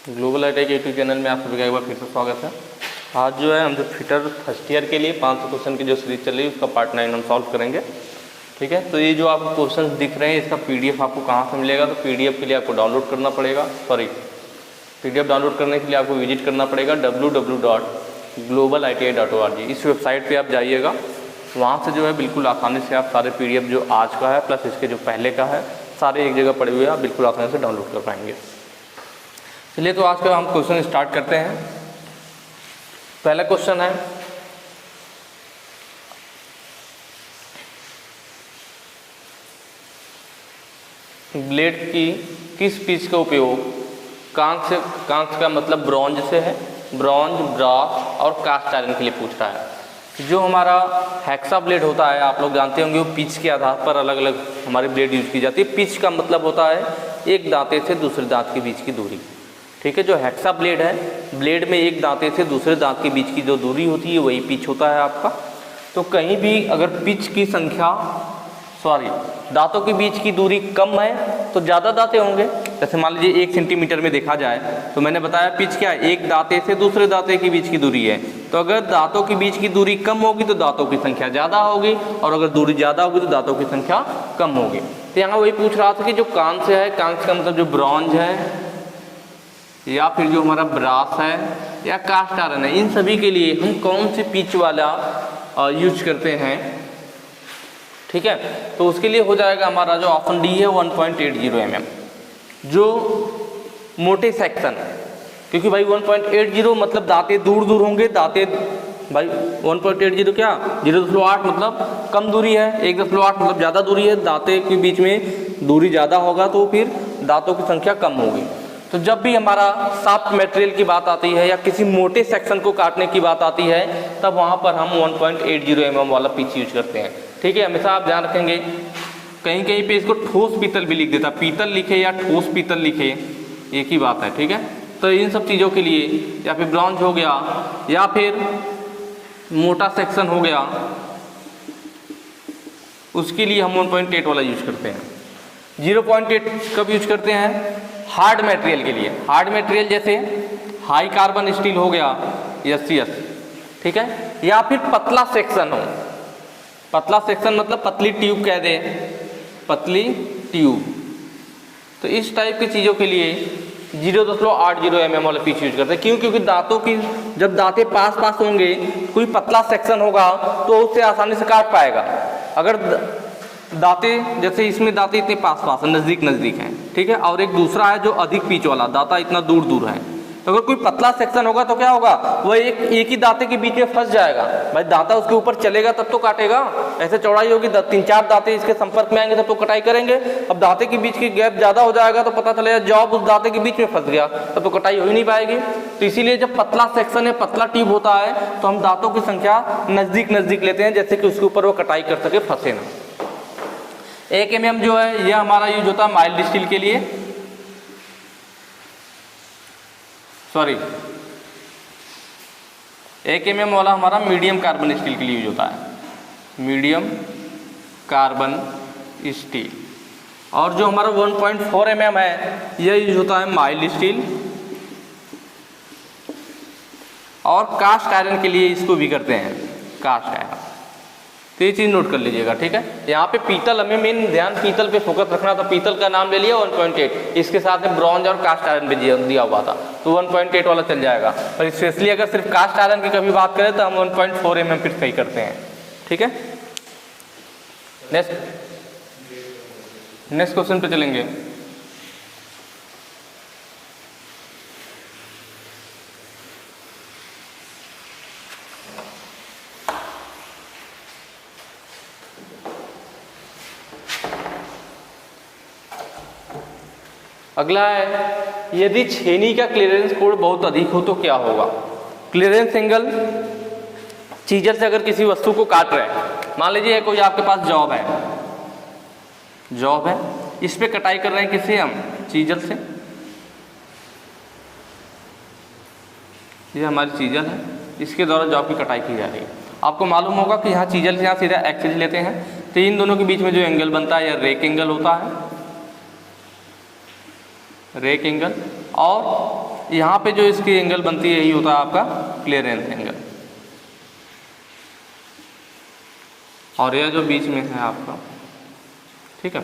Global IT के YouTube channel में आप सभी का एक बार फिर से स्वागत है। आज जो है हम जो फिटर फर्स्ट ईयर के लिए 500 क्वेश्चन की जो सीरीज चल रही है उसका पार्ट 9 हम सॉल्व करेंगे। ठीक है, तो ये जो आपको क्वेश्चन दिख रहे हैं इसका पीडीएफ आपको कहाँ से मिलेगा, तो पीडीएफ के लिए आपको डाउनलोड करना पड़ेगा। पीडीएफ डाउनलोड करने के लिए आपको विजिट करना पड़ेगा www.globaliti.org। इस वेबसाइट पर आप जाइएगा, वहाँ से जो है बिल्कुल आसानी से आप सारे पीडीएफ जो आज का है प्लस इसके जो पहले का है सारे एक जगह पड़े हुए आप बिल्कुल आसानी से डाउनलोड कर पाएंगे। चलिए तो आज का हम क्वेश्चन स्टार्ट करते हैं। पहला क्वेश्चन है, ब्लेड की किस पीस का उपयोग कांच का मतलब ब्रॉन्ज से है, ब्रॉन्ज, ब्रास और कास्ट आयरन के लिए पूछ रहा है। जो हमारा हेक्सा ब्लेड होता है आप लोग जानते होंगे, वो पिच के आधार पर अलग अलग हमारी ब्लेड यूज की जाती है। पिच का मतलब होता है एक दांते से दूसरे दांत के बीच की दूरी। ठीक है, जो हेक्सा ब्लेड है, ब्लेड में एक दांते से दूसरे दांत के बीच की जो दूरी होती है वही पिच होता है आपका। तो कहीं भी अगर पिच की संख्या दांतों के बीच की दूरी कम है तो ज़्यादा दांते होंगे। जैसे मान लीजिए 1 सेंटीमीटर में देखा जाए तो मैंने बताया पिच क्या है, एक दांते से दूसरे दांते के बीच की दूरी है। तो अगर दांतों के बीच की दूरी कम होगी तो दांतों की संख्या ज़्यादा होगी, और अगर दूरी ज़्यादा होगी तो दांतों की संख्या कम होगी। तो यहाँ वही पूछ रहा था कि जो कांच है, कांच का मतलब जो ब्रॉन्ज है या फिर जो हमारा ब्रास है या कास्ट आयरन है, इन सभी के लिए हम कौन सी पिच वाला यूज करते हैं। ठीक है, तो उसके लिए हो जाएगा हमारा जो ऑप्शन डी है 1.80 mm, जो मोटे सेक्शन, क्योंकि भाई 1.80 मतलब दांते दूर दूर होंगे। दांते भाई 1.80 क्या 0.8 मतलब कम दूरी है, 1.8 मतलब ज़्यादा दूरी है। दांते के बीच में दूरी ज़्यादा होगा तो फिर दांतों की संख्या कम होगी। तो जब भी हमारा सॉफ्ट मटेरियल की बात आती है या किसी मोटे सेक्शन को काटने की बात आती है तब वहाँ पर हम 1.80 mm वाला पिच यूज करते हैं। ठीक है, हमेशा आप ध्यान रखेंगे, कहीं कहीं पे इसको ठोस पीतल भी लिख देता, पीतल लिखे या ठोस पीतल लिखे एक ही बात है। ठीक है, तो इन सब चीज़ों के लिए या फिर ब्रॉन्ज हो गया या फिर मोटा सेक्शन हो गया, उसके लिए हम 1.8 वाला यूज करते हैं। 0.8 कब यूज करते हैं? हार्ड मटेरियल के लिए। हार्ड मटेरियल जैसे हाई कार्बन स्टील हो गया SCS, ठीक है, या फिर पतला सेक्शन हो। पतला सेक्शन मतलब पतली ट्यूब कह दे, पतली ट्यूब। तो इस टाइप की चीज़ों के लिए 0.80 mm वाला पिच यूज करते हैं। क्यों? क्योंकि दांतों की जब दांतें पास पास होंगे, कोई पतला सेक्शन होगा तो उससे आसानी से काट पाएगा। अगर दांते जैसे इसमें दांते इतने पास पास नज़दीक नज़दीक हैं, ठीक है, और एक दूसरा है जो अधिक पिच वाला, दांता इतना दूर दूर है, तो अगर कोई पतला सेक्शन होगा तो क्या होगा, वह एक ही दांते के बीच में फंस जाएगा। भाई दांता उसके ऊपर चलेगा तब तो काटेगा। ऐसे चौड़ाई होगी 3-4 दांते इसके संपर्क में आएंगे तब तो कटाई करेंगे। अब दांते के बीच की गैप ज़्यादा हो जाएगा तो पता चलेगा जॉब उस दांते के बीच में फंस गया, तब तो कटाई हो ही नहीं पाएगी। तो इसीलिए जब पतला सेक्शन है, पतला ट्यूब होता है तो हम दांतों की संख्या नज़दीक नज़दीक लेते हैं, जैसे कि उसके ऊपर वो कटाई कर सके, फंसे ना। 1 mm जो है यह हमारा यूज होता है माइल्ड स्टील के लिए, 1 mm वाला हमारा मीडियम कार्बन स्टील के लिए यूज होता है, मीडियम कार्बन स्टील। और जो हमारा 1.4 mm है यह यूज होता है माइल्ड स्टील। और कास्ट आयरन के लिए इसको भी करते हैं, कास्ट आयरन। तो ये चीज़ नोट कर लीजिएगा। ठीक है, यहाँ पे पीतल, हमें मेन ध्यान पीतल पे फोकस रखना था। पीतल का नाम ले लिया 1.8, इसके साथ में ब्रॉन्ज और कास्ट आयरन भी दिया हुआ था, तो 1.8 वाला चल जाएगा। पर स्पेशली अगर सिर्फ कास्ट आयरन की कभी बात करें तो हम 1.4 mm फिर सही करते हैं। ठीक है, नेक्स्ट क्वेश्चन पे चलेंगे। अगला है, यदि छेनी का क्लियरेंस कोड बहुत अधिक हो तो क्या होगा। क्लियरेंस एंगल, चीजर से अगर किसी वस्तु को काट रहे हैं, मान लीजिए कोई आपके पास जॉब है, इस पे कटाई कर रहे हैं किससे, हम चीजर से। ये हमारी चीजर है, इसके द्वारा जॉब की कटाई की जा रही है। आपको मालूम होगा कि यहाँ चीजर से यहाँ सीधा एक्सिस लेते हैं, तो इन दोनों के बीच में जो एंगल बनता है यह रेक एंगल होता है, रेक एंगल। और यहाँ पे जो इसकी एंगल बनती है यही होता है आपका क्लियरेंस एंगल, और यह जो बीच में है आपका, ठीक है।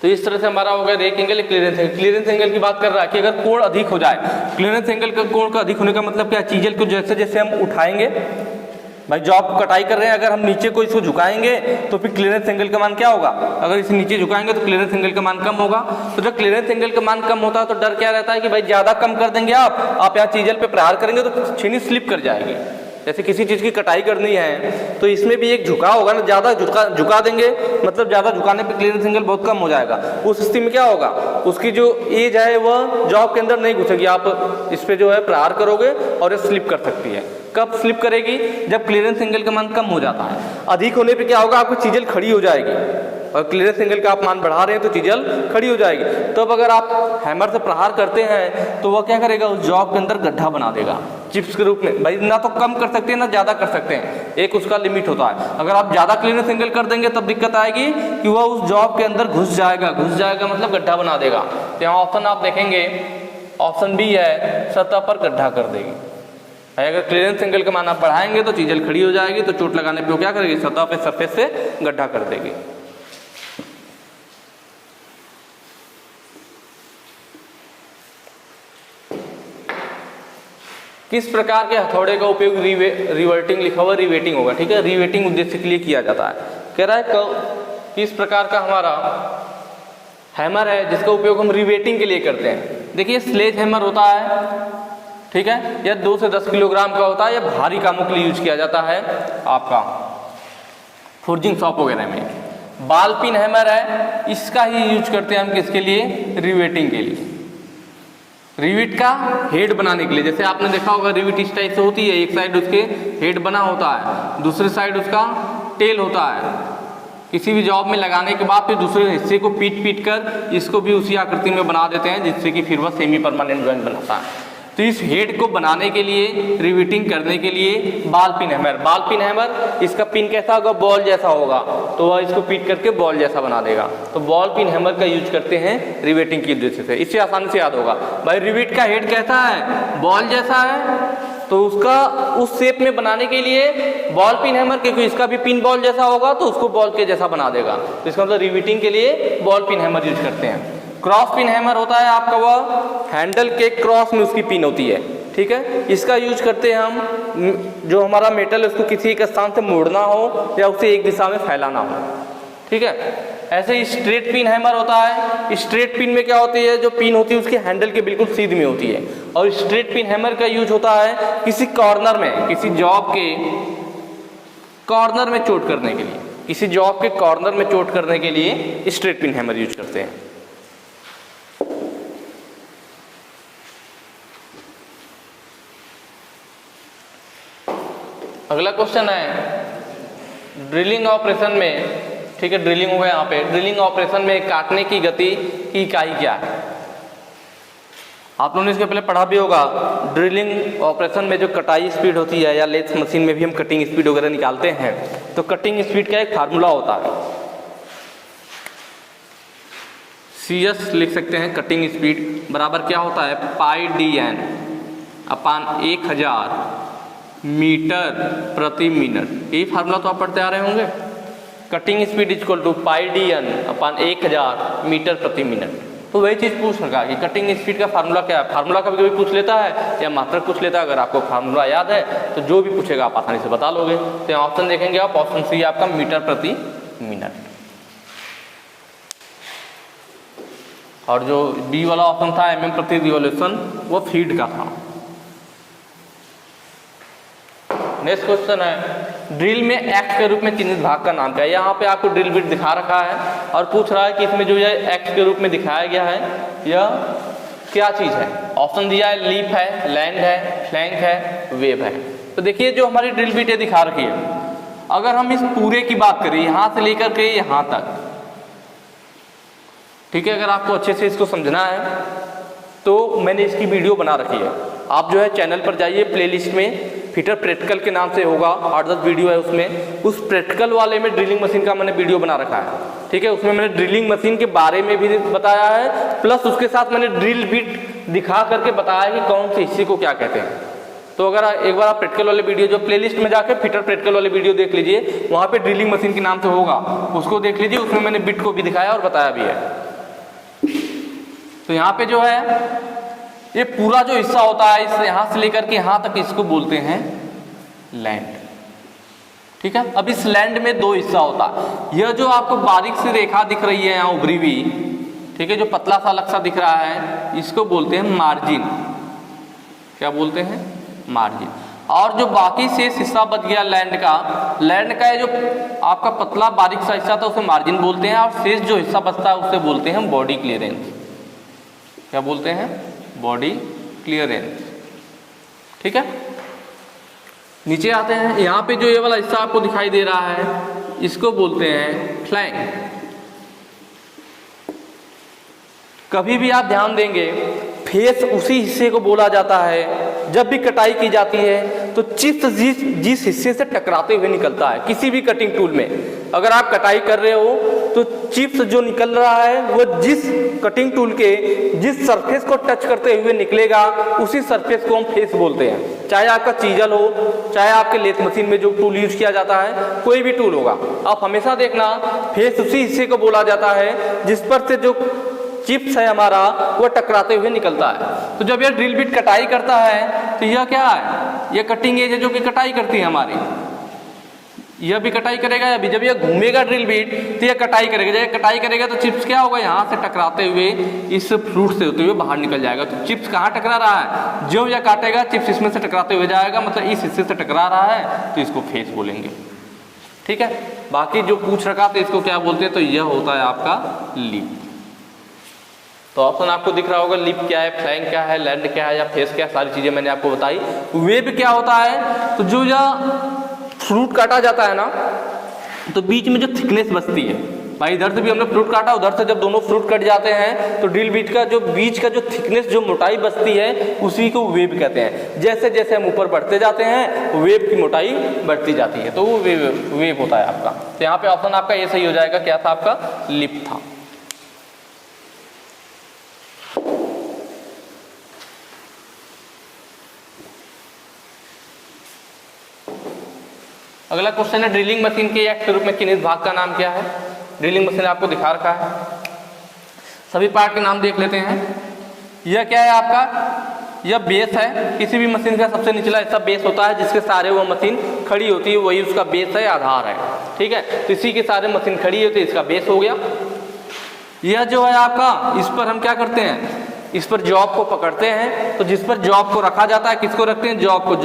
तो इस तरह से हमारा हो गया rake angle, clearance angle. Clearance angle की बात कर रहा है कि अगर कोण अधिक हो जाए, क्लियरेंस एंगल का कोण का अधिक होने का मतलब क्या, चीज़ल को जैसे जैसे हम उठाएंगे, भाई जो आप कटाई कर रहे हैं, अगर हम नीचे को इसको झुकाएंगे तो फिर क्लियरेंस एंगल का मान क्या होगा, अगर इसे नीचे झुकाएंगे तो क्लियरेंस एंगल का मान कम होगा। तो जब क्लियरेंस एंगल का मान कम होता है तो डर क्या रहता है कि भाई ज़्यादा कम कर देंगे आप यहाँ चीज़ल पे प्रहार करेंगे तो छीनी स्लिप कर जाएगी। जैसे किसी चीज़ की कटाई करनी है तो इसमें भी एक झुकाव होगा ना, ज़्यादा झुका देंगे मतलब ज़्यादा झुकाने पे क्लियरेंस एंगल बहुत कम हो जाएगा। उस स्थिति में क्या होगा, उसकी जो एज है वह जॉब के अंदर नहीं घुसेगी, आप इस पे जो है प्रहार करोगे और ये स्लिप कर सकती है। कब स्लिप करेगी, जब क्लियरेंस एंगल का मान कम हो जाता है। अधिक होने पे क्या होगा, आपकी चीज़ल खड़ी हो जाएगी, और क्लियरेंस एंगल का आप मान बढ़ा रहे हैं तो चीज़ल खड़ी हो जाएगी। तो अब अगर आप हैमर से प्रहार करते हैं तो वह क्या करेगा, उस जॉब के अंदर गड्ढा बना देगा चिप्स के रूप में। भाई ना तो कम कर सकते हैं ना ज़्यादा कर सकते हैं, एक उसका लिमिट होता है। अगर आप ज़्यादा क्लियरेंस एंगल कर देंगे तब दिक्कत आएगी कि वह उस जॉब के अंदर घुस जाएगा मतलब गड्ढा बना देगा। तो यहाँ ऑप्शन आप देखेंगे, ऑप्शन बी है, सतह पर गड्ढा कर देगी। अगर क्लियरेंस एंगल का मान आप बढ़ाएंगे तो चीज़ल खड़ी हो जाएगी, तो चोट लगाने पे वो क्या करेगी, सतह पे सरफेस से गड्ढा कर देगी। किस प्रकार के हथौड़े का उपयोग रिवर्टिंग लिखा हुआ रिवेटिंग होगा, ठीक है, रिवेटिंग उद्देश्य के लिए किया जाता है। कह रहा है किस प्रकार का हमारा हैमर है जिसका उपयोग हम रिवेटिंग के लिए करते हैं। देखिए स्लेज हैमर होता है, ठीक है, यह 2 से 10 किलोग्राम का होता है, यह भारी कामों के लिए यूज किया जाता है आपका फोर्जिंग शॉप वगैरह में। बॉल पिन हैमर है, इसका ही यूज करते हैं हम किसके लिए, रिवेटिंग के लिए, रिविट का हेड बनाने के लिए। जैसे आपने देखा होगा रिविट इस टाइप से होती है, एक साइड उसके हेड बना होता है, दूसरी साइड उसका टेल होता है। किसी भी जॉब में लगाने के बाद फिर दूसरे हिस्से को पीट कर इसको भी उसी आकृति में बना देते हैं, जिससे कि फिर वह सेमी परमानेंट जॉइंट बनाता है। तो इस हेड को बनाने के लिए, रिविटिंग करने के लिए बॉल पिन हैमर, इसका पिन कैसा होगा, बॉल जैसा होगा, तो वह इसको पीट करके बॉल जैसा बना देगा। तो बॉल पिन हैमर का यूज करते हैं रिवेटिंग की उद्देश्य से। इससे आसानी से याद होगा, भाई रिविट का हेड कैसा है, बॉल जैसा है, तो उसका उस शेप में बनाने के लिए बॉल पिन हैमर, क्योंकि इसका भी पिन बॉल जैसा होगा तो उसको बॉल के जैसा बना देगा। तो इसका मतलब रिविटिंग के लिए बॉल पिन हैमर यूज करते हैं। क्रॉस पिन हैमर होता है आपका, वह हैंडल के क्रॉस में उसकी पिन होती है, ठीक है, इसका यूज करते हैं हम, जो हमारा मेटल है उसको किसी एक स्थान से मोड़ना हो या उसे एक दिशा में फैलाना हो, ठीक है। ऐसे ही स्ट्रेट पिन हैमर होता है। स्ट्रेट पिन में क्या होती है, जो पिन होती है उसके हैंडल के बिल्कुल सीध में होती है, और स्ट्रेट पिन हैमर का यूज होता है किसी कॉर्नर में, किसी जॉब के कॉर्नर में चोट करने के लिए, किसी जॉब के कॉर्नर में चोट करने के लिए स्ट्रेट पिन हैमर यूज करते हैं। अगला क्वेश्चन है ड्रिलिंग ऑपरेशन में, ठीक है, ड्रिलिंग हो गया यहाँ पे। ड्रिलिंग ऑपरेशन में काटने की गति की इकाई क्या है, आप लोगों ने इसके पहले पढ़ा भी होगा। ड्रिलिंग ऑपरेशन में जो कटाई स्पीड होती है, या लेथ मशीन में भी हम कटिंग स्पीड वगैरह निकालते हैं, तो कटिंग स्पीड का एक फार्मूला होता है, CS लिख सकते हैं। कटिंग स्पीड बराबर क्या होता है, πdn अपान 1000 मीटर प्रति मिनट। यही फार्मूला तो आप पढ़ते आ रहे होंगे। Cutting speed equal to πdn upon 1000 metre प्रति मिनट। तो वही चीज़ पूछ रखा कि कटिंग स्पीड का फार्मूला क्या है। फार्मूला कभी कभी पूछ लेता है या मात्रक पूछ लेता है। अगर आपको फार्मूला याद है तो जो भी पूछेगा आप आसानी से बता लोगे। तो यहाँ ऑप्शन देखेंगे आप, ऑप्शन सी आपका मीटर प्रति मिनट, और जो बी वाला ऑप्शन था mm प्रति रिवोल्यूशन, वो फीट का था। नेक्स्ट क्वेश्चन है ड्रिल में एक्स के रूप में चिन्हित भाग का नाम क्या है। यहाँ पे आपको ड्रिल बिट दिखा रखा है और पूछ रहा है कि इसमें जो यह एक्स के रूप में दिखाया गया है यह क्या चीज़ है। ऑप्शन दिया है लीफ है, लैंड है, फ्लैंक है, वेब है। तो देखिए जो हमारी ड्रिल बिट दिखा रखी है, अगर हम इस पूरे की बात करें यहाँ से लेकर के यहाँ तक, ठीक है, अगर आपको अच्छे से इसको समझना है तो मैंने इसकी वीडियो बना रखी है। आप जो है चैनल पर जाइए, प्लेलिस्ट में फिटर प्रैक्टिकल के नाम से होगा, 8-10 वीडियो है उसमें। उस प्रैक्टिकल वाले में ड्रिलिंग मशीन का मैंने वीडियो बना रखा है, ठीक है। उसमें मैंने ड्रिलिंग मशीन के बारे में भी बताया है, प्लस उसके साथ मैंने ड्रिल बिट दिखा करके बताया कि कौन से हिस्से को क्या कहते हैं। तो अगर एक बार आप प्रैक्टिकल वाले वीडियो जो प्लेलिस्ट में जाकर फिटर प्रैक्टिकल वाले वीडियो देख लीजिए, वहाँ पे ड्रिलिंग मशीन के नाम से होगा, उसको देख लीजिए, उसमें मैंने बिट को भी दिखाया और बताया भी है। तो यहाँ पे जो है ये पूरा जो हिस्सा होता है, इस यहाँ से लेकर के यहाँ तक, इसको बोलते हैं लैंड। ठीक है, अब इस लैंड में दो हिस्सा होता है। यह जो आपको बारीक सी रेखा दिख रही है यहाँ उभरी हुई, ठीक है, जो पतला सा अलग सा दिख रहा है, इसको बोलते हैं मार्जिन। क्या बोलते हैं? मार्जिन। और जो बाकी शेष हिस्सा बच गया लैंड का ये जो आपका पतला बारीक सा हिस्सा था उसे मार्जिन बोलते हैं, और शेष जो हिस्सा बचता है उसे बोलते हैं बॉडी क्लियरेंस। क्या बोलते हैं? Body clearance. ठीक है, नीचे आते हैं। यहाँ पे जो ये वाला हिस्सा आपको दिखाई दे रहा है, इसको बोलते हैं फ्लैंक। कभी भी आप ध्यान देंगे, फेस उसी हिस्से को बोला जाता है जब भी कटाई की जाती है तो चिप्स जिस हिस्से से टकराते हुए निकलता है। किसी भी कटिंग टूल में अगर आप कटाई कर रहे हो तो चिप्स जो निकल रहा है वो जिस कटिंग टूल के जिस सरफेस को टच करते हुए निकलेगा, उसी सरफेस को हम फेस बोलते हैं। चाहे आपका चीजल हो, चाहे आपके लेथ मशीन में जो टूल यूज किया जाता है, कोई भी टूल होगा, आप हमेशा देखना फेस उसी हिस्से को बोला जाता है जिस पर से जो चिप्स है हमारा वो टकराते हुए निकलता है। तो जब यह ड्रिल बिट कटाई करता है तो यह क्या है? यह कटिंग एज है जो कि कटाई करती है हमारी। यह भी कटाई करेगा, अभी जब यह घूमेगा ड्रिल बिट तो यह कटाई करेगा। जब यह कटाई करेगा तो चिप्स क्या होगा? यहाँ से टकराते हुए इस फ्रूट से होते हुए बाहर निकल जाएगा। तो चिप्स कहाँ टकरा रहा है? जो यह काटेगा चिप्स इसमें से टकराते हुए जाएगा, मतलब इस हिस्से से टकरा रहा है, तो इसको फेस बोलेंगे। ठीक है, बाकी जो पूछ रखा तो इसको क्या बोलते हैं? तो यह होता है आपका लिप। तो ऑप्शन आपको दिख रहा होगा, लिप क्या है, फ्लैंक क्या है, लैंड क्या है या फेस क्या है, सारी चीजें मैंने आपको बताई। वेब क्या होता है? तो जो यह फ्रूट काटा जाता है ना, तो बीच में जो थिकनेस बचती है, भाई इधर से भी हमने फ्रूट काटा, उधर से जब दोनों फ्रूट कट जाते हैं तो ड्रिल बीट का जो बीच का जो थिकनेस, जो मोटाई बचती है, उसी को वेब कहते हैं। जैसे जैसे हम ऊपर बढ़ते जाते हैं वेब की मोटाई बढ़ती जाती है, तो वो वेब होता है आपका। तो यहाँ पे ऑप्शन आपका ये सही हो जाएगा, क्या था आपका? लिप था। अगला क्वेश्चन है, ड्रिलिंग मशीन के एक्ट के रूप में किन्हीं भाग का नाम क्या है? ड्रिलिंग मशीन आपको दिखा रखा है, सभी पार्ट के नाम देख लेते हैं। यह क्या है आपका? यह बेस है। किसी भी मशीन का सबसे निचला हिस्सा बेस होता है, जिसके सारे वो मशीन खड़ी होती है, वही उसका बेस है, आधार है। ठीक है, तो इसी के सारे मशीन खड़ी होती है, इसका बेस हो गया। यह जो है आपका, इस पर हम क्या करते हैं? इस पर जॉब को पकड़ते हैं। तो जिस पर जॉब को रखा जाता है, किसको रखते हैं? जॉब को।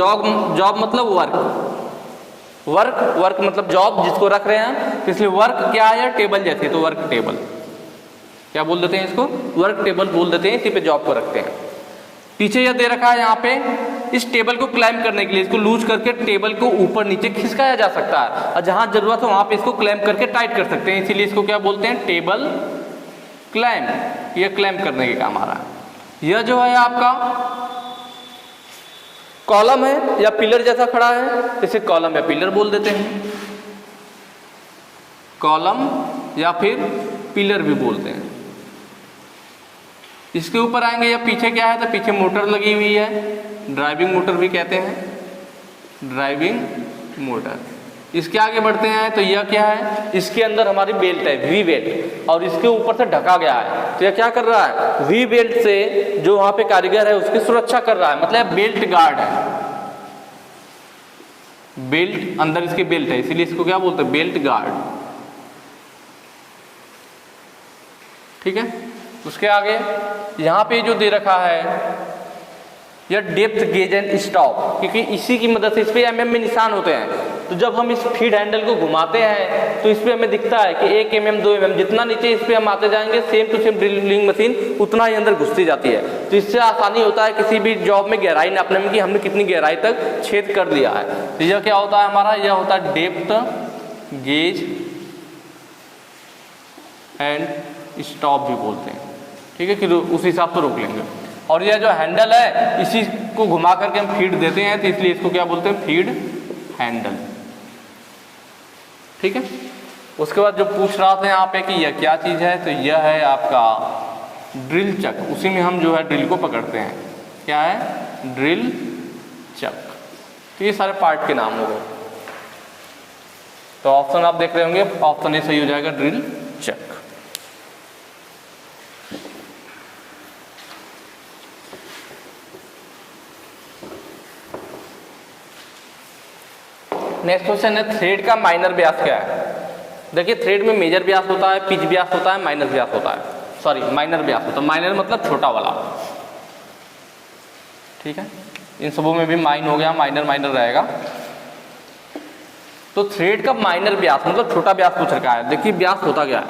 जॉब मतलब वर्क मतलब जॉब जिसको रख रहे हैं, इसलिए वर्क क्या है? टेबल जैसे, तो वर्क टेबल क्या बोल देते हैं इसको? वर्क टेबल बोल देते हैं, इसी पे जॉब को रखते हैं। पीछे यह दे रखा है यहाँ पे, इस टेबल को क्लाइंब करने के लिए इसको लूज करके टेबल को ऊपर नीचे खिसकाया जा सकता है, और जहां जरूरत हो वहां पे इसको क्लाइंब करके टाइट कर सकते हैं, इसीलिए इसको क्या बोलते हैं? Table climb. यह क्लाइंब करने के काम आ रहा है। यह जो है आपका कॉलम है या पिलर जैसा खड़ा है, इसे कॉलम या पिलर बोल देते हैं। कॉलम या फिर पिलर भी बोलते हैं। इसके ऊपर आएंगे, या पीछे क्या है? तो पीछे मोटर लगी हुई है, ड्राइविंग मोटर भी कहते हैं, ड्राइविंग मोटर। इसके आगे बढ़ते हैं तो यह क्या है? इसके अंदर हमारी बेल्ट है, वी बेल्ट, और इसके ऊपर से ढका गया है। तो यह क्या कर रहा है? वी बेल्ट से जो वहां पे कारीगर है उसकी सुरक्षा कर रहा है, मतलब बेल्ट गार्ड है। बेल्ट, अंदर इसकी बेल्ट है, इसीलिए इसको क्या बोलते हैं? Belt guard. ठीक है, उसके आगे यहाँ पे जो दे रखा है यह डेप्थ गेज एंड स्टॉप, क्योंकि इसी की मदद से इस पे mm में निशान होते हैं। तो जब हम इस फीड हैंडल को घुमाते हैं तो इस पे हमें दिखता है कि 1 mm 2 mm, जितना नीचे इस पे हम आते जाएंगे same to same drilling machine उतना ही अंदर घुसती जाती है। तो इससे आसानी होता है किसी भी जॉब में गहराई नापने में कि हमने कितनी गहराई तक छेद कर दिया है। तो यह क्या होता है हमारा? यह होता है डेप्थ गेज एंड स्टॉप भी बोलते हैं। ठीक है, कि उस हिसाब से रोक लेंगे। और यह जो हैंडल है इसी को घुमा करके हम फीड देते हैं, तो इसलिए इसको क्या बोलते हैं? Feed handle. ठीक है, उसके बाद जो पूछ रहा था यहाँ पे कि यह क्या चीज़ है, तो यह है आपका ड्रिल चक, उसी में हम जो है ड्रिल को पकड़ते हैं। क्या है? Drill chuck. तो ये सारे पार्ट के नाम हो गए। तो ऑप्शन आप देख रहे होंगे, ऑप्शन ए सही हो जाएगा, ड्रिल चक। नेक्स्ट क्वेश्चन है, थ्रेड का माइनर व्यास क्या है? देखिए थ्रेड में मेजर व्यास होता है, पिच व्यास होता है, माइनर व्यास होता है, सॉरी माइनर व्यास होता है। माइनर मतलब छोटा वाला, ठीक है। इन सबों में भी माइन हो गया, माइनर माइनर रहेगा। तो थ्रेड का माइनर व्यास मतलब छोटा व्यास पूछ रखा है। देखिए व्यास होता क्या है,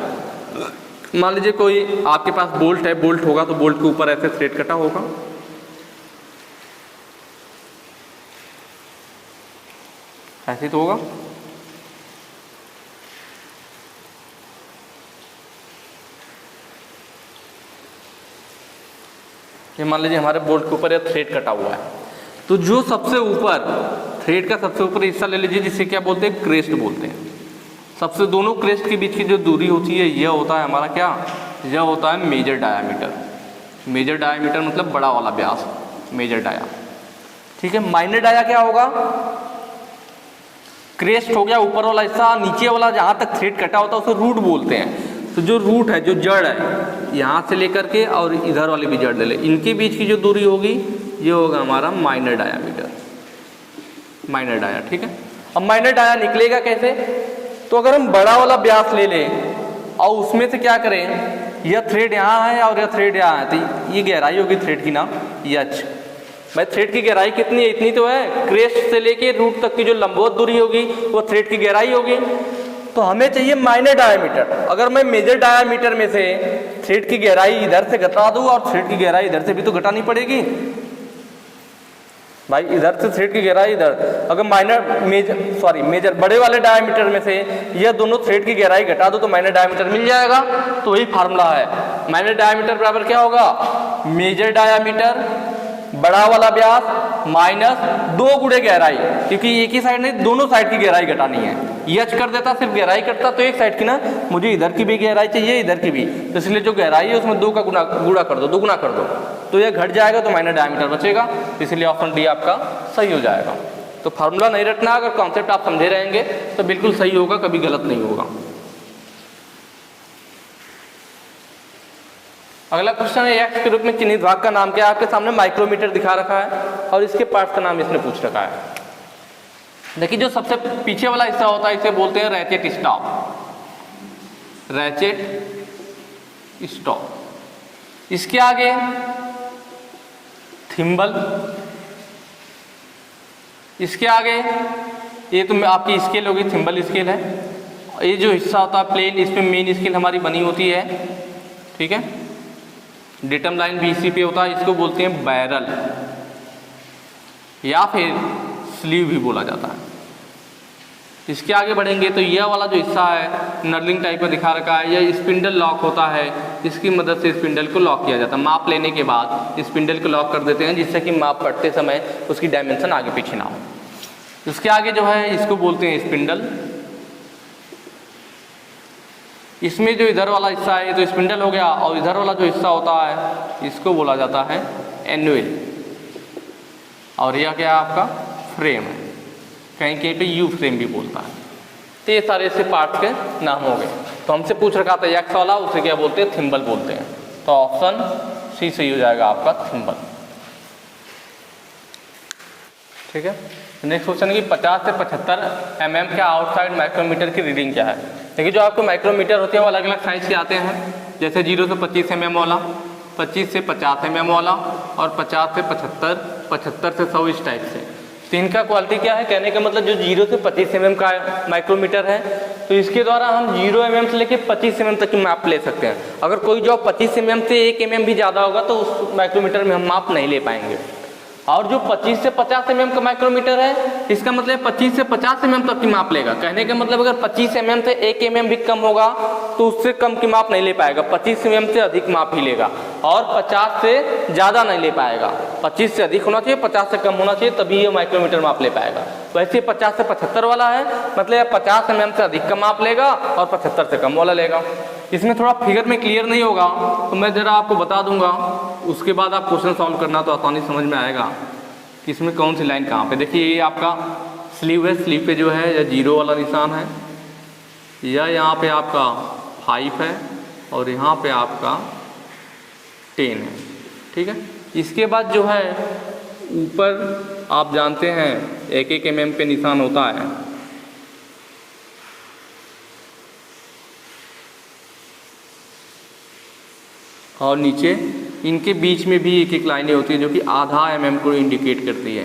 मान लीजिए कोई आपके पास बोल्ट है, बोल्ट होगा तो बोल्ट के ऊपर ऐसे थ्रेड कटा होगा, ऐसे तो होगा। ये मान लीजिए हमारे बोल्ट के ऊपर यह थ्रेड कटा हुआ है, तो जो सबसे ऊपर थ्रेड का सबसे ऊपर हिस्सा ले लीजिए, जिसे क्या बोलते हैं? क्रेस्ट बोलते हैं। सबसे दोनों क्रेस्ट के बीच की जो दूरी होती है यह होता है हमारा क्या? यह होता है मेजर डायामीटर। मेजर डायामीटर मतलब बड़ा वाला व्यास, मेजर डाया, ठीक है। माइनर डाया क्या होगा? क्रेस्ट हो गया ऊपर वाला हिस्सा, नीचे वाला जहाँ तक थ्रेड कटा होता है उसे रूट बोलते हैं। तो जो रूट है, जो जड़ है, यहाँ से लेकर के और इधर वाले भी जड़ ले ले, इनके बीच की जो दूरी होगी ये होगा हमारा माइनर डायामीटर, माइनर डाया, ठीक है। अब माइनर डाया निकलेगा कैसे? तो अगर हम बड़ा वाला व्यास ले लें और उसमें से क्या करें, यह थ्रेड यहाँ है और यह थ्रेड यहाँ है, तो ये गहराई होगी थ्रेड की ना, एच। भाई थ्रेड की गहराई कितनी है? इतनी तो है। क्रेस्ट से लेके रूट तक की जो लंबवत दूरी होगी वो थ्रेड की गहराई होगी। तो हमें चाहिए माइनर डायामीटर। अगर मैं मेजर डायामीटर में से थ्रेड की गहराई इधर से घटा दूं और थ्रेड की गहराई इधर से भी तो घटानी पड़ेगी भाई, इधर से थ्रेड की गहराई इधर, अगर मेजर बड़े वाले डायामीटर में से यह दोनों थ्रेड की गहराई घटा दो तो माइनर डायामीटर मिल जाएगा। तो वही फार्मूला है, माइनर डायामीटर बराबर क्या होगा? मेजर डायामीटर बड़ा वाला व्यास माइनस 2 गुणे गहराई, क्योंकि एक ही साइड नहीं दोनों साइड की गहराई घटानी है। एच कर देता, सिर्फ गहराई करता तो एक साइड की ना, मुझे इधर की भी गहराई चाहिए, इधर की भी, तो इसलिए जो गहराई है उसमें 2 का गुणा कर दो, 2 गुना कर दो, तो यह घट जाएगा तो माइनर डायमीटर बचेगा। इसलिए ऑप्शन डी आपका सही हो जाएगा। तो फार्मूला नहीं रखना, अगर कॉन्सेप्ट आप समझे रहेंगे तो बिल्कुल सही होगा, कभी गलत नहीं होगा। अगला क्वेश्चन है, एक्स के रूप में चिन्हित भाग का नाम क्या है? आपके सामने माइक्रोमीटर दिखा रखा है और इसके पार्ट्स का नाम इसने पूछ रखा है। देखिए जो सबसे पीछे वाला हिस्सा होता है इसे बोलते हैं रैचेट स्टॉप, रैचेट स्टॉप। इसके आगे थिम्बल, इसके आगे ये तो आपकी स्केल होगी, थिम्बल स्केल है। ये जो हिस्सा होता है प्लेन, इसमें मेन स्केल हमारी बनी होती है, ठीक है। डेटम लाइन भी इसी पे होता है, इसको बोलते हैं बैरल या फिर स्लीव भी बोला जाता है। इसके आगे बढ़ेंगे तो यह वाला जो हिस्सा है नर्लिंग टाइप का दिखा रखा है, यह स्पिंडल लॉक होता है, इसकी मदद से स्पिंडल को लॉक किया जाता है। माप लेने के बाद स्पिंडल को लॉक कर देते हैं जिससे कि माप पढ़ते समय उसकी डायमेंशन आगे पीछे ना हो। इसके आगे जो है इसको बोलते हैं स्पिंडल। इसमें जो इधर वाला हिस्सा है ये तो स्पिंडल हो गया, और इधर वाला जो हिस्सा होता है इसको बोला जाता है एन्युल, और यह क्या आपका फ्रेम है, कहीं कहीं पे यू फ्रेम भी बोलता है। तो ये सारे इससे पार्ट्स के नाम हो गए। तो हमसे पूछ रखा था एक्स वाला, उसे क्या बोलते हैं? थिम्बल बोलते हैं। तो ऑप्शन सी सही हो जाएगा आपका, थिम्बल, ठीक है। नेक्स्ट क्वेश्चन है कि 50 से 75 mm का आउटसाइड माइक्रोमीटर की रीडिंग क्या है? देखिए जो आपको माइक्रोमीटर होते हैं वो अलग अलग साइज के आते हैं, जैसे 0 से 25 mm वाला, 25 से 50 mm वाला, और 50 से 75, 75 से 100, इस टाइप से। तो इनका क्वालिटी क्या है? कहने का मतलब जो 0 से 25 mm का माइक्रोमीटर है तो इसके द्वारा हम 0 mm से लेकर 25 mm तक की माप ले सकते हैं। अगर कोई जो 25 mm से 1 mm भी ज़्यादा होगा तो उस माइक्रोमीटर में हम माप नहीं ले पाएंगे। और जो 25 से 50 mm का माइक्रोमीटर है, इसका मतलब 25 से 50 mm तक की माप लेगा। कहने का मतलब अगर 25 mm से 1 mm भी कम होगा तो उससे कम की माप नहीं ले पाएगा, 25 mm से अधिक माप ही लेगा, और 50 से ज़्यादा नहीं ले पाएगा। 25 से अधिक होना चाहिए, 50 से कम होना चाहिए, तभी ये माइक्रोमीटर माप ले पाएगा। वैसे 50 से 75 वाला है, मतलब 50 mm से अधिक का माप लेगा और 75 से कम वाला लेगा। इसमें थोड़ा फिगर में क्लियर नहीं होगा तो मैं ज़रा आपको बता दूंगा, उसके बाद आप क्वेश्चन सॉल्व करना तो आसानी समझ में आएगा कि इसमें कौन सी लाइन कहाँ पे। देखिए ये आपका स्लीव है, स्लीव पे जो है या 0 वाला निशान है, या यहाँ पे आपका 5 है और यहाँ पे आपका 10 है, ठीक है। इसके बाद जो है ऊपर आप जानते हैं 1-1 mm पे निशान होता है, और नीचे इनके बीच में भी 1-1 लाइनें होती है जो कि आधा mm को इंडिकेट करती है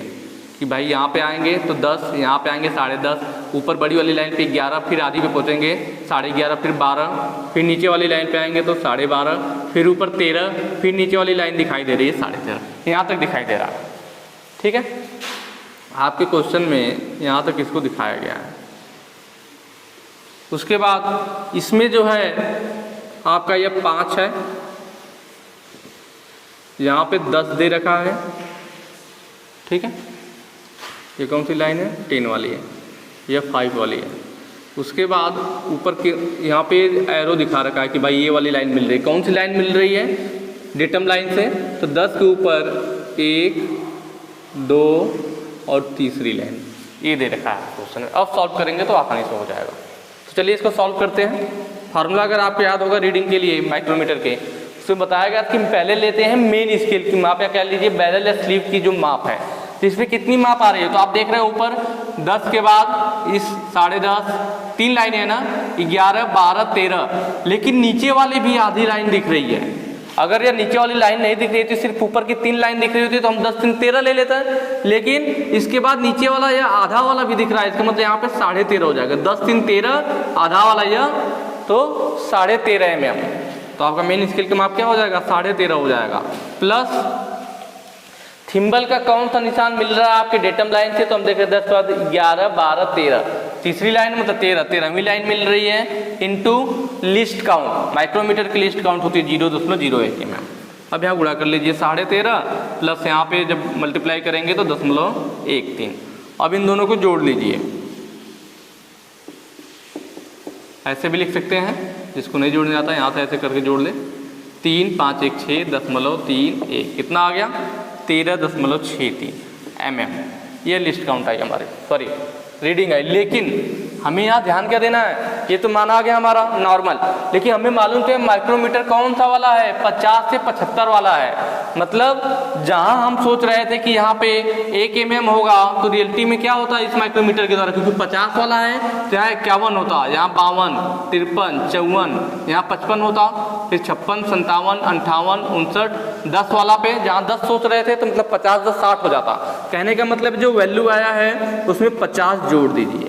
कि भाई यहाँ पे आएंगे तो 10, यहाँ पे आएंगे 10.5, ऊपर बड़ी वाली लाइन पे 11, फिर आधी पे पहुँचेंगे 11.5, फिर 12, फिर नीचे वाली लाइन पे आएंगे तो 12.5, फिर ऊपर 13, फिर नीचे वाली लाइन दिखाई दे रही है 13.5, यहाँ तक दिखाई दे रहा है, ठीक है। आपके क्वेश्चन में यहाँ तक इसको दिखाया गया है। उसके बाद इसमें जो है आपका ये 5 है, यहाँ पे 10 दे रखा है, ठीक है। ये कौन सी लाइन है? 10 वाली है, या 5 वाली है। उसके बाद ऊपर के यहाँ पे एरो दिखा रखा है कि भाई ये वाली लाइन मिल रही है। कौन सी लाइन मिल रही है? डेटम लाइन से। तो 10 के ऊपर 1, 2 और तीसरी लाइन ये दे रखा है क्वेश्चन में। अब सॉल्व करेंगे तो आसानी से हो जाएगा। तो चलिए इसको सॉल्व करते हैं। फार्मूला अगर आपको याद होगा रीडिंग के लिए माइक्रोमीटर के, उसमें बताया गया कि पहले लेते हैं मेन स्केल की माप, या कह लीजिए बैरल या स्लीव की जो माप है, तो इसमें कितनी माप आ रही है। तो आप देख रहे हैं ऊपर 10 के बाद इस 10.5 3 लाइनें है ना, 11, 12, 13, लेकिन नीचे वाली भी आधी लाइन दिख रही है। अगर ये नीचे वाली लाइन नहीं दिख रही थी, सिर्फ ऊपर की 3 लाइन दिख रही होती तो हम 10, 3, 13 ले लेते हैं, लेकिन इसके बाद नीचे वाला या आधा वाला भी दिख रहा है, इसका मतलब यहाँ पे 13.5 हो जाएगा। 10, 3, 13, आधा वाला यह तो 13.5 mm। तो आपका मेन स्केल का माप क्या हो जाएगा? 13.5 हो जाएगा। प्लस थिम्बल का कौन सा निशान मिल रहा है आपके डेटम लाइन से, तो हम देख रहे हैं 10 के बाद 11, 12, 13, तीसरी लाइन मतलब 13वीं लाइन मिल रही है, इनटू लिस्ट काउंट। माइक्रोमीटर की लिस्ट काउंट होती है 0.01 mm। अब यहाँ गुणा कर लीजिए 13.5 प्लस यहाँ पे जब मल्टीप्लाई करेंगे तो 0.13। अब इन दोनों को जोड़ लीजिए, ऐसे भी लिख सकते हैं, जिसको नहीं जोड़ने आता यहाँ से ऐसे करके जोड़ ले। 3, 5, 1, 6.31, कितना आ गया? 13.63 mm। ये लिस्ट काउंट आई हमारे, सॉरी रीडिंग आई। लेकिन हमें यहाँ ध्यान क्या देना है, ये तो माना आ गया हमारा नॉर्मल, लेकिन हमें मालूम है माइक्रोमीटर कौन सा वाला है? 50 से 75 वाला है। मतलब जहाँ हम सोच रहे थे कि यहाँ पे 1 mm होगा, तो रियलिटी में क्या होता है इस माइक्रोमीटर के द्वारा, क्योंकि 50 वाला है तो यहाँ 51 होता, यहाँ 52, 53, 54, यहाँ 55 होता, फिर 56, 57, 58, 59, 10 वाला पे जहाँ 10 सोच रहे थे तो मतलब 50, 10, 60 हो जाता। कहने का मतलब जो वैल्यू आया है उसमें 50 जोड़ दीजिए,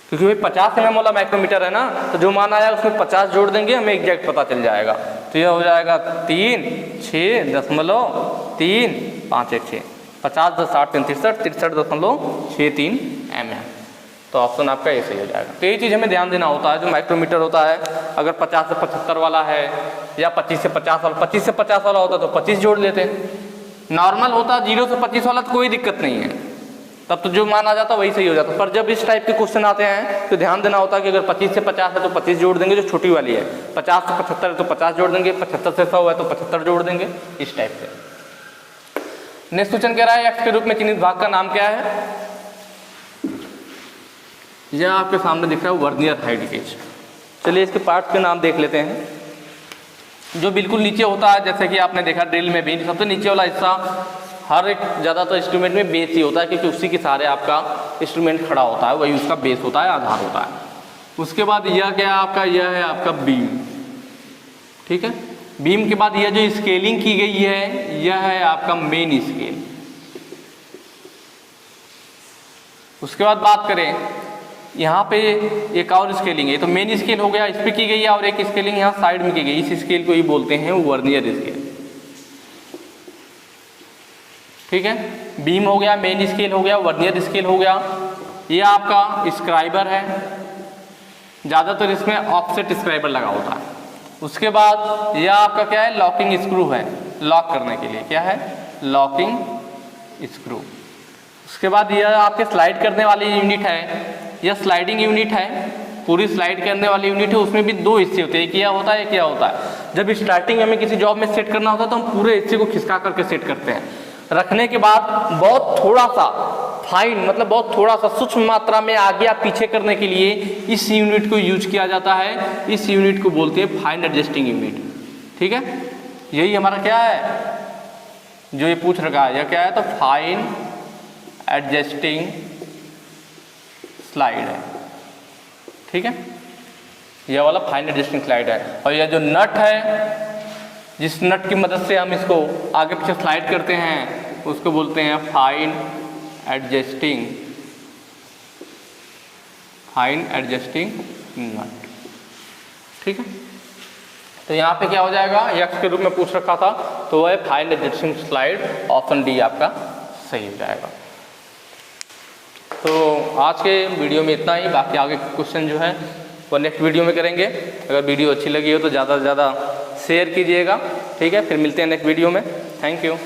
क्योंकि भाई 50 mm वाला माइक्रोमीटर है ना, तो जो मान आया उसमें 50 जोड़ देंगे, हमें एग्जैक्ट पता चल जाएगा। तो यह हो जाएगा 3, 6.3, 5, 1, 6, 50, 10, 60, 63.63 mm। तो ऑप्शन आपका ये सही हो जाएगा। तो ये चीज़ हमें ध्यान देना होता है, जो माइक्रोमीटर होता है अगर 50 से 75 वाला है या 25 से 50 वाला, 25 से 50 वाला होता तो 25 जोड़ लेते। नॉर्मल होता 0 से 25 वाला तो कोई दिक्कत नहीं है, तब तो जो मान आ जाता वही सही हो जाता। पर जब इस टाइप के क्वेश्चन आते हैं तो ध्यान देना होता है कि अगर 25 से 50 है तो 25 जोड़ देंगे जो छोटी वाली है, 50 से 75 है तो 50 जोड़ देंगे, 75 से 100 है तो 75 जोड़ देंगे, इस टाइप से। नेक्स्ट क्वेश्चन कह रहा है एक्स के रूप में चिन्हित भाग का नाम क्या है? यह आपके सामने दिख रहा है वर्नियर हाइट गेज। चलिए इसके पार्ट्स के नाम देख लेते हैं। जो बिल्कुल नीचे होता है, जैसे कि आपने देखा ड्रिल में भी सबसे नीचे वाला हिस्सा हर एक ज़्यादातर इंस्ट्रूमेंट में बेस ही होता है, क्योंकि उसी के सहारे आपका इंस्ट्रूमेंट खड़ा होता है, वही उसका बेस होता है, आधार होता है। उसके बाद यह क्या है आपका? यह है आपका बीम, ठीक है। बीम के बाद यह जो स्केलिंग की गई है यह है आपका मेन स्केल। उसके बाद बात करें यहाँ पे एक और स्केलिंग है, तो मेन स्केल हो गया, इस पर की गई है, और एक स्केलिंग यहाँ साइड में की गई, इस स्केल को ही बोलते हैं वर्नियर स्केल। ठीक है। बीम हो गया, मेन स्केल हो गया, वर्नियर स्केल हो गया, ये आपका स्क्राइबर है, ज़्यादातर इसमें ऑफसेट स्क्राइबर लगा होता है। उसके बाद यह आपका क्या है, लॉकिंग स्क्रू है, लॉक करने के लिए क्या है, लॉकिंग स्क्रू। उसके बाद यह आपके स्लाइड करने वाली यूनिट है, यह स्लाइडिंग यूनिट है, पूरी स्लाइड करने वाली यूनिट है। उसमें भी दो हिस्से होते हैं, एक यह होता है, एक यह होता है। जब स्टार्टिंग में हमें किसी जॉब में सेट करना होता है तो हम पूरे हिस्से को खिसका करके सेट करते हैं। रखने के बाद बहुत थोड़ा सा फाइन, मतलब बहुत थोड़ा सा सूक्ष्म मात्रा में आगे या पीछे करने के लिए इस यूनिट को यूज किया जाता है। इस यूनिट को बोलते हैं फाइन एडजस्टिंग यूनिट। ठीक है, यही हमारा क्या है जो ये पूछ रखा है, यह क्या है, तो फाइन एडजस्टिंग स्लाइड है। ठीक है, यह वाला फाइन एडजस्टिंग स्लाइड है। और यह जो नट है, जिस नट की मदद से हम इसको आगे पीछे स्लाइड करते हैं, उसको बोलते हैं फाइन एडजस्टिंग नट। ठीक है, तो यहाँ पे क्या हो जाएगा, यक्स के रूप में पूछ रखा था तो वह fine adjusting slide, option D आपका सही हो जाएगा। तो आज के वीडियो में इतना ही, बाकी आगे क्वेश्चन जो है वो नेक्स्ट वीडियो में करेंगे। अगर वीडियो अच्छी लगी हो तो ज़्यादा से ज़्यादा शेयर कीजिएगा। ठीक है, फिर मिलते हैं नेक्स्ट वीडियो में। Thank you.